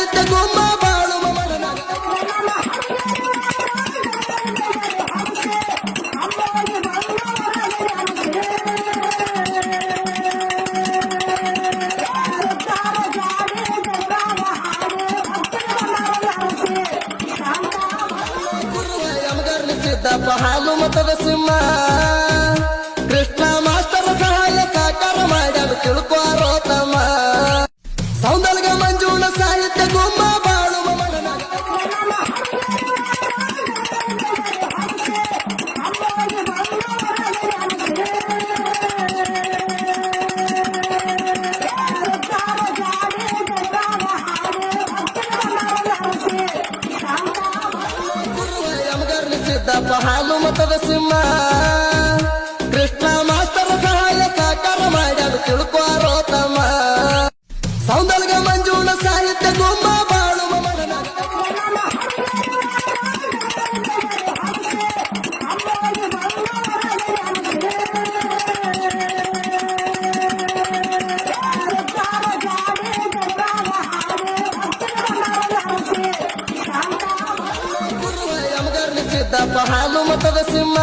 ಸಾಹಿತ್ಯ ಗುಮ್ಮ ಬಾಳು ಸಿದ್ದಪ್ಪ ಹಾಲು ಮತದ ಸಿಂಹ ಕೃಷ್ಣ ಮಾಸ್ತರ ಸಹಾಯ ಸಾಕಾರ ಮಾಡ್ಯಾದ ತಿಳ್ಕೋರೋ ತಮ್ಮ ಸೌಂದರ್ಯ ಮಂಜುಳ ಸಾಹಿತ್ಯ ಗುಮ್ಮ ಬಾಳು ಸಿದ್ದಪ್ಪ ಹಾಲು ಮತದ ಸಿಂಹ ಕೃಷ್ಣ ಮಾಸ್ತರ ಸಹಾಯ ಸಾಕಾರ ಮಾಡ್ಯಾದ ತಿಳ್ಕೋರೋ ತಮ್ಮ ಸೌಂದರ್ಯ ಮಂಜುಳ ಸಾಹಿತ್ಯ ಗುಮ್ಮ ಬಾಳು ಸಿದ್ದಪ್ಪ ಹಾಲು ಮತದ ಸಿಂಹ